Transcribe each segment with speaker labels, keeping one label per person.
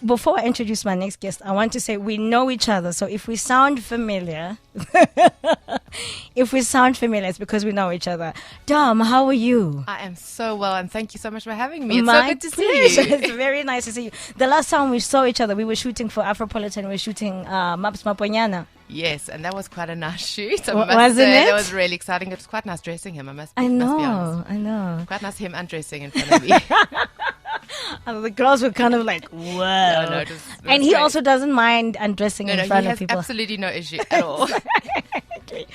Speaker 1: before I introduce my next guest, I want to say we know each other. So if we sound familiar, it's because we know each other. Dom, how are you?
Speaker 2: I am so well, and thank you so much for having me. It's
Speaker 1: My
Speaker 2: so good to
Speaker 1: pleasure.
Speaker 2: see you.
Speaker 1: It's very nice to see you. The last time we saw each other, we were shooting for Afropolitan. We were shooting Maps Maponyana.
Speaker 2: Yes, and that was quite a nice shoot.
Speaker 1: Wasn't it?
Speaker 2: That was really exciting. It was quite nice dressing him, must be honest.
Speaker 1: I know.
Speaker 2: Quite nice him undressing in front of me.
Speaker 1: And the girls were kind of like, whoa.
Speaker 2: No, it was
Speaker 1: and he
Speaker 2: great.
Speaker 1: also doesn't mind undressing in front
Speaker 2: he
Speaker 1: of
Speaker 2: has
Speaker 1: people.
Speaker 2: absolutely no issue at all.
Speaker 1: Okay.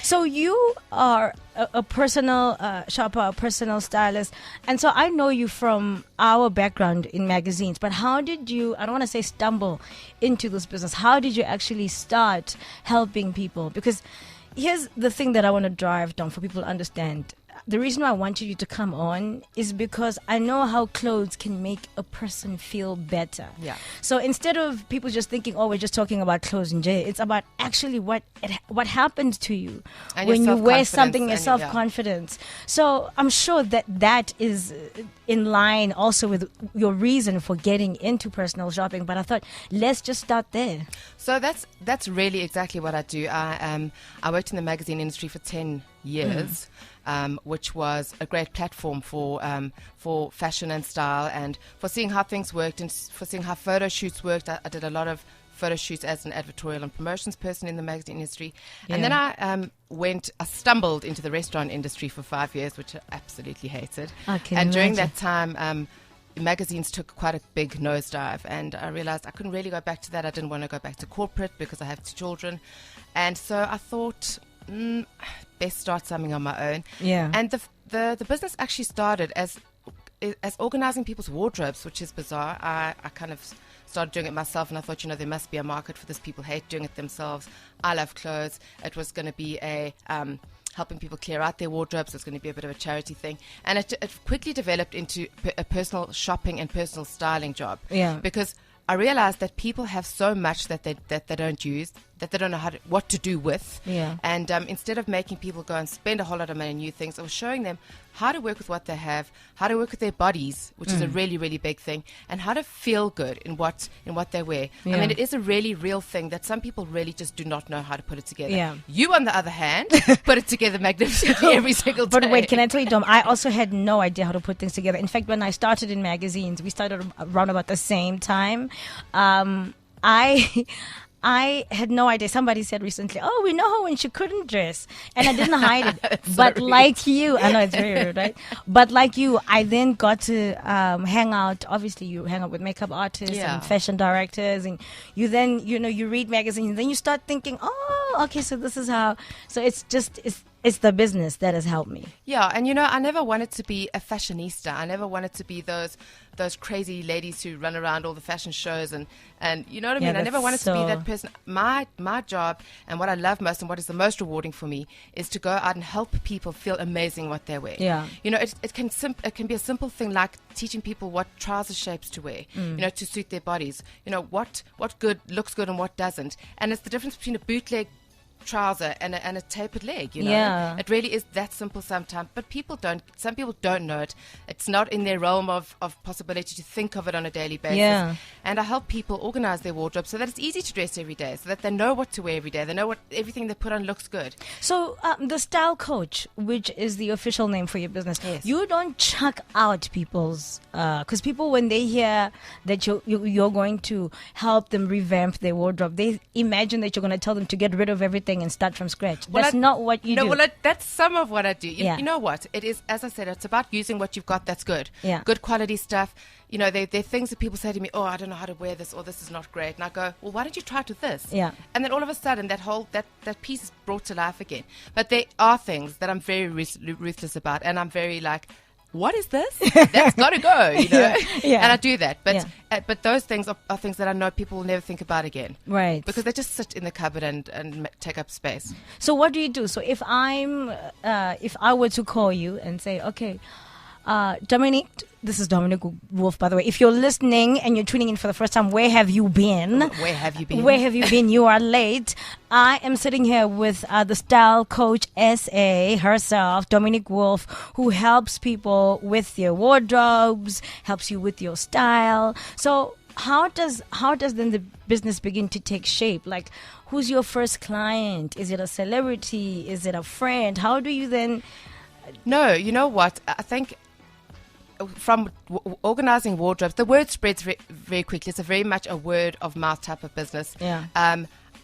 Speaker 1: So you are a personal shopper, a personal stylist. And so I know you from our background in magazines. But how did you, I don't want to say stumble into this business. How did you actually start helping people? Because here's the thing that I want to drive down for people to understand. The reason why I wanted you to come on is because I know how clothes can make a person feel better.
Speaker 2: Yeah.
Speaker 1: So instead of people just thinking, oh, we're just talking about clothes and Jay, it's about actually what happened to you
Speaker 2: And
Speaker 1: when
Speaker 2: your
Speaker 1: you wear
Speaker 2: self-confidence
Speaker 1: something, your
Speaker 2: and
Speaker 1: self-confidence. So I'm sure that is in line also with your reason for getting into personal shopping. But I thought, let's just start there.
Speaker 2: So that's really exactly what I do. I worked in the magazine industry for 10 years, which was a great platform for fashion and style, and for seeing how things worked and for seeing how photo shoots worked. I did a lot of photo shoots as an advertorial and promotions person in the magazine industry. And then I stumbled into the restaurant industry for 5 years, which I absolutely hated. And during that time, magazines took quite a big nosedive, and I realized I couldn't really go back to that. I didn't want to go back to corporate because I have 2 children. And so I thought, best start something on my own.
Speaker 1: Yeah.
Speaker 2: And the business actually started as organizing people's wardrobes, which is bizarre. I kind of started doing it myself, and I thought, there must be a market for this. People hate doing it themselves. I love clothes. It was going to be a helping people clear out their wardrobes. It's going to be a bit of a charity thing. And it quickly developed into a personal shopping and personal styling job.
Speaker 1: Yeah.
Speaker 2: Because I realized that people have so much that they don't use, that they don't know what to do with.
Speaker 1: Yeah.
Speaker 2: And instead of making people go and spend a whole lot of money on new things, I was showing them how to work with what they have, how to work with their bodies, which is a really, really big thing, and how to feel good in what they wear.
Speaker 1: Yeah.
Speaker 2: I mean, it is a really real thing that some people really just do not know how to put it together.
Speaker 1: Yeah.
Speaker 2: You, on the other hand, put it together magnificently every single day.
Speaker 1: But wait, can I tell you, Dom, I also had no idea how to put things together. In fact, when I started in magazines, we started around about the same time. I had no idea. Somebody said recently, oh, we know her when she couldn't dress. And I didn't hide it. But like you, I know it's very rude, right? But like you, I then got to hang out. Obviously, you hang out with makeup artists and fashion directors. And you then, you read magazines. And then you start thinking, oh, okay, so this is how. So it's the business that has helped me.
Speaker 2: Yeah, and I never wanted to be a fashionista. I never wanted to be those crazy ladies who run around all the fashion shows and you know what I mean? I never wanted to be that person. My job and what I love most and what is the most rewarding for me is to go out and help people feel amazing what they wear.
Speaker 1: Yeah.
Speaker 2: It can be a simple thing like teaching people what trouser shapes to wear, to suit their bodies. What good looks good and what doesn't. And it's the difference between a bootleg trouser and a tapered leg.
Speaker 1: Yeah.
Speaker 2: It really is that simple sometimes, but some people don't know it. It's not in their realm of possibility to think of it on a daily basis.
Speaker 1: Yeah.
Speaker 2: And I help people organize their wardrobe so that it's easy to dress every day, so that they know what to wear every day. They know what everything they put on looks good.
Speaker 1: So the style coach, which is the official name for your business,
Speaker 2: Yes.
Speaker 1: you don't chuck out people's, because people, when they hear that you're going to help them revamp their wardrobe, they imagine that you're going to tell them to get rid of everything and start from scratch. That's not what you do.
Speaker 2: That's some of what I do.
Speaker 1: Yeah.
Speaker 2: You know what? It is, as I said, it's about using what you've got that's good.
Speaker 1: Yeah.
Speaker 2: Good quality stuff. There are things that people say to me, oh, I don't know how to wear this, or this is not great. And I go, well, why don't you try it with this?
Speaker 1: Yeah.
Speaker 2: And then all of a sudden, that piece is brought to life again. But there are things that I'm very ruthless about, and I'm very like, what is this? That's got to go,
Speaker 1: Yeah.
Speaker 2: And I do that. But those things are things that I know people will never think about again.
Speaker 1: Right.
Speaker 2: Because they just sit in the cupboard and take up space.
Speaker 1: So what do you do? So if I were to call you and say, okay, Dominique, this is Dominic Wolf, by the way. If you're listening and you're tuning in for the first time, where have you been?
Speaker 2: Where have you been?
Speaker 1: Where have you been? You are late. I am sitting here with the style coach SA herself, Dominic Wolf, who helps people with their wardrobes, helps you with your style. So how does then the business begin to take shape? Like, who's your first client? Is it a celebrity? Is it a friend? How do you then?
Speaker 2: No, you know what? I think from organizing wardrobes, the word spreads very quickly. It's very much a word of mouth type of business.
Speaker 1: Yeah.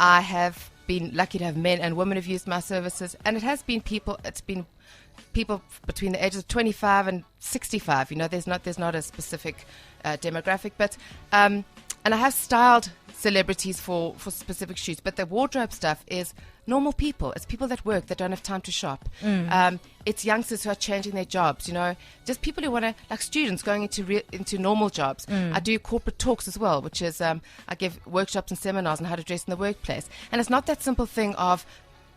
Speaker 2: I have been lucky to have men and women who've used my services, and it has been people. It's been people between the ages of 25 and 65. You know, there's not a specific demographic, but and I have styled celebrities for specific shoots, but the wardrobe stuff is normal people. It's people that work that don't have time to shop. It's youngsters who are changing their jobs, you know, just people who want to, like students going into normal jobs. I do corporate talks as well, which is I give workshops and seminars on how to dress in the workplace, and it's not that simple thing of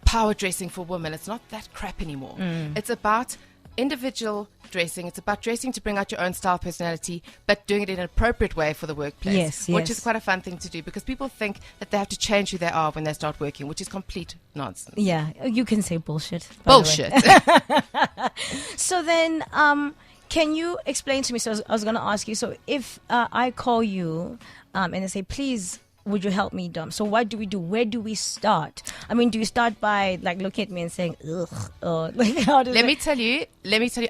Speaker 2: power dressing for women. It's not that crap anymore. It's about individual dressing. It's about dressing to bring out your own style, personality, but doing it in an appropriate way for the workplace.
Speaker 1: Yes.
Speaker 2: Which is quite a fun thing to do, because people think that they have to change who they are when they start working, which is complete nonsense.
Speaker 1: Yeah, you can say bullshit. Bullshit. So then, can you explain to me? So I was going to ask you. So if I call you and I say, please, would you help me, Dom? So what do we do? Where do we start? I mean, do you start by like looking at me and saying, ugh, or like how does
Speaker 2: Let me tell you,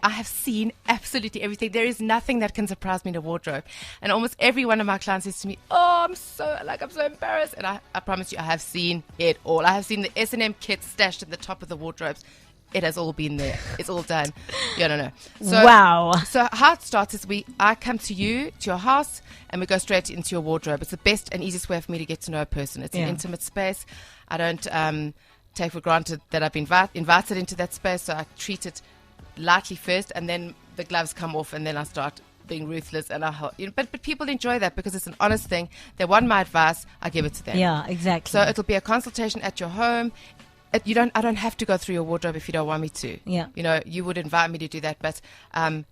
Speaker 2: I have seen absolutely everything. There is nothing that can surprise me in a wardrobe. And almost every one of my clients says to me, oh, I'm so embarrassed. And I promise you, I have seen it all. I have seen the S&M kits stashed at the top of the wardrobes. It has all been there. It's all done. You don't know. So,
Speaker 1: wow.
Speaker 2: So how it starts is I come to you, to your house, and we go straight into your wardrobe. It's the best and easiest way for me to get to know a person. It's an intimate space. I don't take for granted that I've been invited into that space, so I treat it lightly first, and then the gloves come off, and then I start being ruthless. And but people enjoy that because it's an honest thing. They want my advice, I give it to them.
Speaker 1: Yeah, exactly.
Speaker 2: So it'll be a consultation at your home. I don't have to go through your wardrobe if you don't want me to.
Speaker 1: Yeah.
Speaker 2: You know, you would invite me to do that, but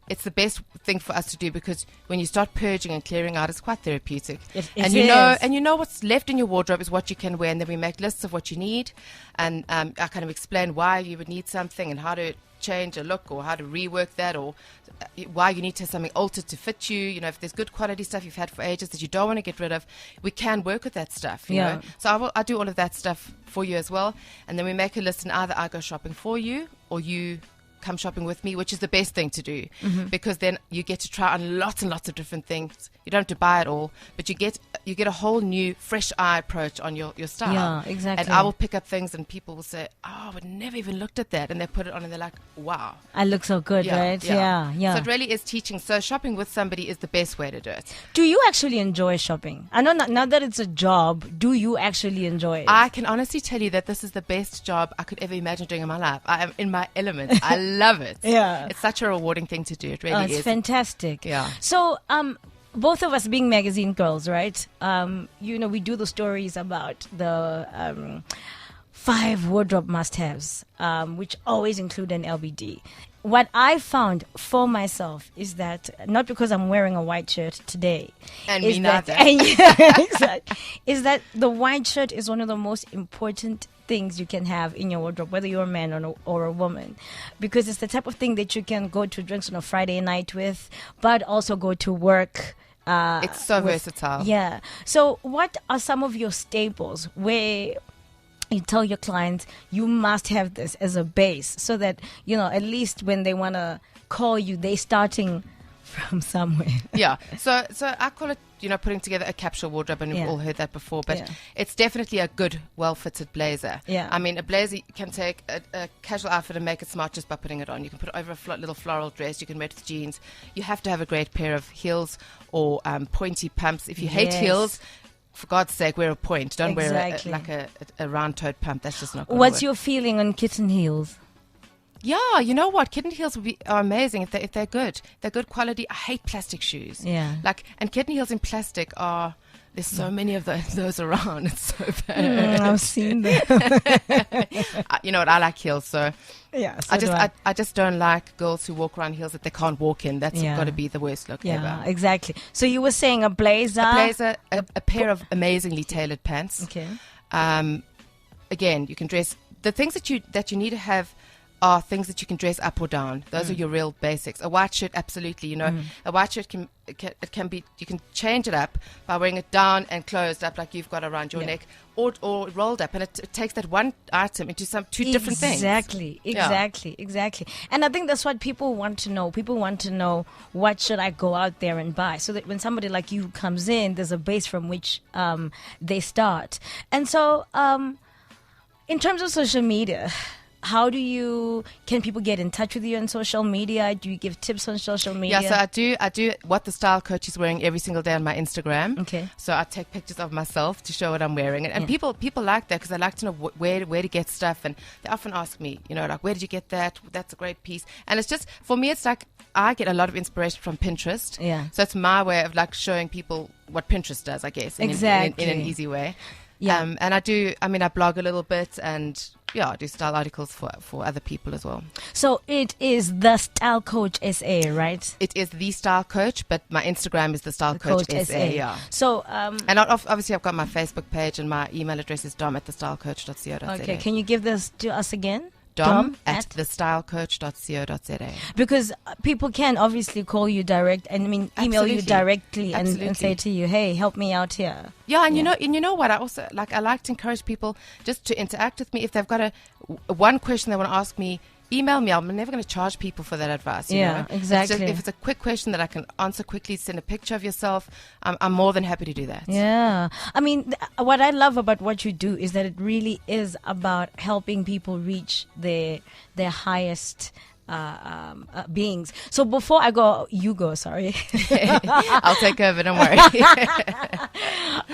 Speaker 2: it's the best thing for us to do, because when you start purging and clearing out, it's quite therapeutic. You know what's left in your wardrobe is what you can wear, and then we make lists of what you need, and I kind of explain why you would need something and how to change a look or how to rework that, or why you need to have something altered to fit you. You know, if there's good quality stuff you've had for ages that you don't want to get rid of, we can work with that stuff. You know? So I do all of that stuff for you as well, and then we make a list, and either I go shopping for you or you come shopping with me, which is the best thing to do, because then you get to try on lots and lots of different things. You don't have to buy it all, but you get a whole new fresh eye approach on your style.
Speaker 1: Yeah, exactly.
Speaker 2: And I will pick up things and people will say, oh, I would never even looked at that, and they put it on and they're like, wow,
Speaker 1: I look so good, right? Yeah.
Speaker 2: So it really is teaching. So shopping with somebody is the best way to do it.
Speaker 1: Do you actually enjoy shopping? I know not that it's a job. Do you actually enjoy it?
Speaker 2: I can honestly tell you that this is the best job I could ever imagine doing in my life. I am in my element. I love it.
Speaker 1: Yeah.
Speaker 2: It's such a rewarding thing to do. It really is.
Speaker 1: It's fantastic.
Speaker 2: Yeah.
Speaker 1: So, both of us being magazine girls, right? You know, we do the stories about the 5 wardrobe must-haves, which always include an LBD. What I found for myself is that, not because I'm wearing a white shirt today,
Speaker 2: and me neither,
Speaker 1: is that the white shirt is one of the most important things you can have in your wardrobe, whether you're a man or a woman, because it's the type of thing that you can go to drinks on a Friday night with, but also go to work.
Speaker 2: It's so versatile.
Speaker 1: Yeah. So what are some of your staples where you tell your clients you must have this as a base, so that, you know, at least when they want to call you, they're starting from somewhere?
Speaker 2: Yeah. So I call it, you know, putting together a capsule wardrobe, and we've all heard that before, but it's definitely a good, well-fitted blazer.
Speaker 1: Yeah.
Speaker 2: I mean, a blazer can take a casual outfit and make it smart just by putting it on. You can put it over a little floral dress. You can wear it with jeans. You have to have a great pair of heels or pointy pumps. If you hate heels, for God's sake, wear a point. Don't wear a round-toed pump. That's just not going to work.
Speaker 1: What's your feeling on kitten heels?
Speaker 2: Yeah, you know what? Kitten heels are amazing if they're good. They're good quality. I hate plastic shoes.
Speaker 1: Yeah.
Speaker 2: And kitten heels in plastic are... There's so many of those around. It's so bad.
Speaker 1: I've seen them.
Speaker 2: You know what? I like heels, so...
Speaker 1: Yeah, so
Speaker 2: I just don't like girls who walk around heels that they can't walk in. That's got to be the worst look ever.
Speaker 1: Yeah, exactly. So you were saying a blazer?
Speaker 2: A pair of amazingly tailored pants.
Speaker 1: Okay.
Speaker 2: Again, you can dress... The things that you need to have are things that you can dress up or down. Those are your real basics. A white shirt, absolutely. You know, a white shirt can be, you can change it up by wearing it down and closed up like you've got around your neck, or rolled up, and it takes that one item into two different things.
Speaker 1: Exactly. And I think that's what people want to know. People want to know, what should I go out there and buy, so that when somebody like you comes in, there's a base from which they start. And so in terms of social media, can people get in touch with you on social media? Do you give tips on social media?
Speaker 2: Yeah, so I do what the style coach is wearing every single day on my Instagram.
Speaker 1: Okay.
Speaker 2: So I take pictures of myself to show what I'm wearing. And people like that, because they like to know where to get stuff. And they often ask me, you know, like, where did you get that? That's a great piece. And it's just, for me, it's like I get a lot of inspiration from Pinterest.
Speaker 1: Yeah.
Speaker 2: So it's my way of like showing people what Pinterest does, I guess, in an easy way.
Speaker 1: Yeah.
Speaker 2: And I blog a little bit, and I do style articles for other people as well.
Speaker 1: So it is the Style Coach SA, right?
Speaker 2: It is the Style Coach, but my Instagram is the Style Coach SA. Yeah.
Speaker 1: So
Speaker 2: and obviously I've got my Facebook page, and my email address is dom@thestylecoach.co.za.
Speaker 1: Okay, can you give this to us again?
Speaker 2: dom@thestylecoach.co.za.
Speaker 1: Because people can obviously call you direct, and email you directly and say to you, hey, help me out here.
Speaker 2: Yeah, and you know what, I also I like to encourage people just to interact with me. If they've got one question they want to ask me, email me. I'm never going to charge people for that advice. You know?
Speaker 1: Exactly.
Speaker 2: If it's a quick question that I can answer quickly, send a picture of yourself, I'm more than happy to do that.
Speaker 1: Yeah. I mean, what I love about what you do is that it really is about helping people reach their highest beings. So before I go, you go, sorry.
Speaker 2: I'll take over, don't worry.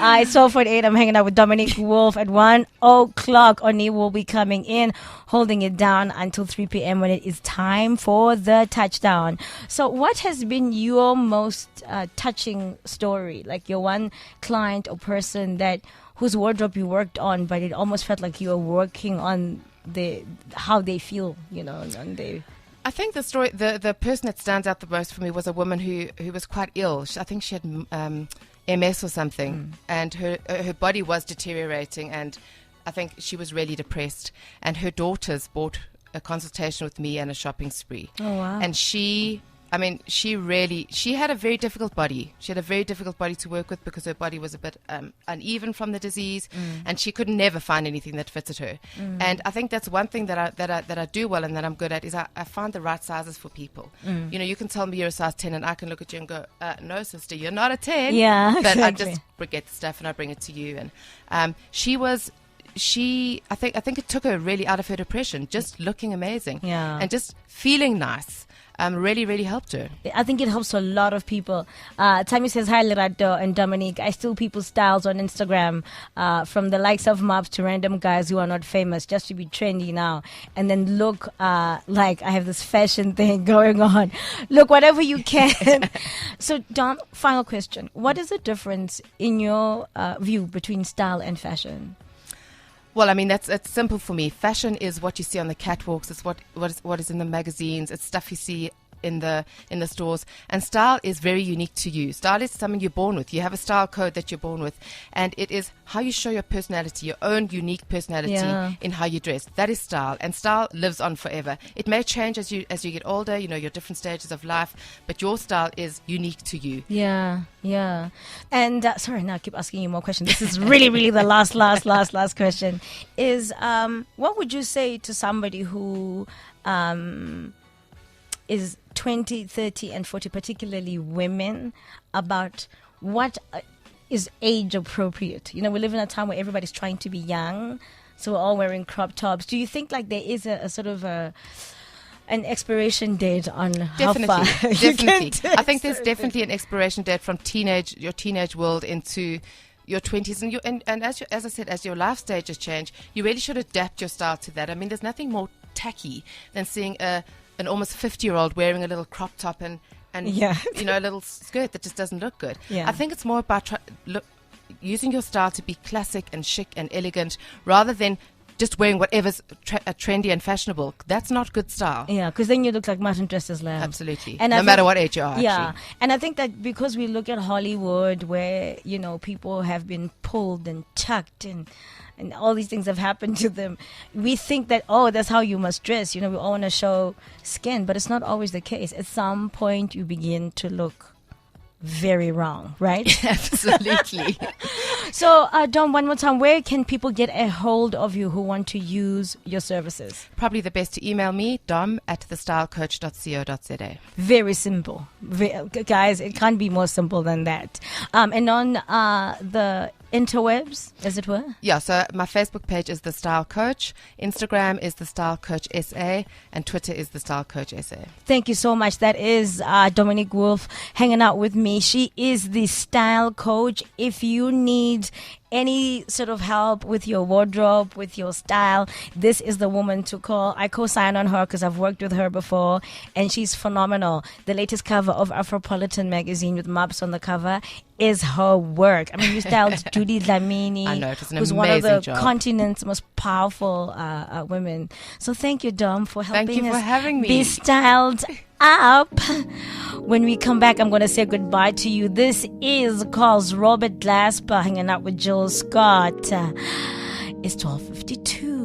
Speaker 1: It's 12:48. I'm hanging out with Dominique Wolf at 1 o'clock. Oni will be coming in, holding it down until 3 p.m. when it is time for the touchdown. So what has been your most touching story? Like your one client or person whose wardrobe you worked on, but it almost felt like you were working on how they feel,
Speaker 2: I think the story, the person that stands out the most for me was a woman who was quite ill. I think she had MS or something, and her body was deteriorating, and I think she was really depressed. And her daughters bought a consultation with me and a shopping spree.
Speaker 1: Oh, wow.
Speaker 2: And she had a very difficult body. She had a very difficult body to work with, because her body was a bit uneven from the disease, and she could never find anything that fitted her. And I think that's one thing that I do well and that I'm good at, is I find the right sizes for people. You know, you can tell me you're a size 10, and I can look at you and go, no, sister, you're not a 10.
Speaker 1: Yeah,
Speaker 2: but
Speaker 1: exactly.
Speaker 2: I just get the stuff and I bring it to you. And I think it took her really out of her depression, just looking amazing, and just feeling nice. Really, really helped her.
Speaker 1: I think it helps a lot of people. Tammy says, hi, Lerato and Dominique. I steal people's styles on Instagram, from the likes of mobs to random guys who are not famous, just to be trendy now. And then look like I have this fashion thing going on. Look, whatever you can. So, Dom, final question. What is the difference in your view between style and fashion?
Speaker 2: Well, I mean, it's simple for me. Fashion is what you see on the catwalks. It's what is in the magazines. It's stuff you see in the stores. And style is very unique to you. Style is something you're born with. You have a style code that you're born with, and it is how you show your personality, your own unique personality in how you dress. That is style, and style lives on forever. It may change as you get older. You know, your different stages of life, but your style is unique to you.
Speaker 1: Yeah. And sorry, now I keep asking you more questions. This is really, really the last question. Is what would you say to somebody who is 20, 30, and 40, particularly women, about what is age appropriate? You know, we live in a time where everybody's trying to be young, so we're all wearing crop tops. Do you think like there is a sort of an expiration date on how far?
Speaker 2: Definitely. I think there's definitely an expiration date from your teenage world into your 20s, and as I said, as your life stages change, you really should adapt your style to that. I mean, there's nothing more tacky than seeing an almost 50-year-old wearing a little crop top and a little skirt that just doesn't look good. I think it's more about using your style to be classic and chic and elegant, rather than just wearing whatever's trendy and fashionable. That's not good style.
Speaker 1: Yeah, because then you look like mutton dressed as lamb.
Speaker 2: Absolutely.
Speaker 1: And
Speaker 2: no matter what age you are.
Speaker 1: Yeah,
Speaker 2: Actually.
Speaker 1: and I think that because we look at Hollywood, where people have been pulled and tucked and all these things have happened to them, we think that, that's how you must dress. We all want to show skin, but it's not always the case. At some point, you begin to look very wrong, right?
Speaker 2: Absolutely.
Speaker 1: So, Dom, one more time, where can people get a hold of you who want to use your services?
Speaker 2: Probably the best to email me, dom@thestylecoach.co.za.
Speaker 1: Very simple. Guys, it can't be more simple than that. And on the interwebs, as it were?
Speaker 2: Yeah, so my Facebook page is The Style Coach, Instagram is The Style Coach SA, and Twitter is The Style Coach SA.
Speaker 1: Thank you so much. That is Dominique Wolf hanging out with me. She is the Style Coach. If you need any sort of help with your wardrobe, with your style, this is the woman to call. I co-sign on her because I've worked with her before, and she's phenomenal. The latest cover of Afropolitan magazine with Mabs on the cover is her work. I mean, you styled Judy Dlamini,
Speaker 2: I know, it was an
Speaker 1: who's one of the
Speaker 2: job.
Speaker 1: continent's most powerful women. So thank you, Dom, for helping
Speaker 2: Thank you
Speaker 1: us
Speaker 2: for having me.
Speaker 1: be styled up. When we come back, I'm going to say goodbye to you. This is Carl's Robert Glasper hanging out with Jill Scott. It's 12:52.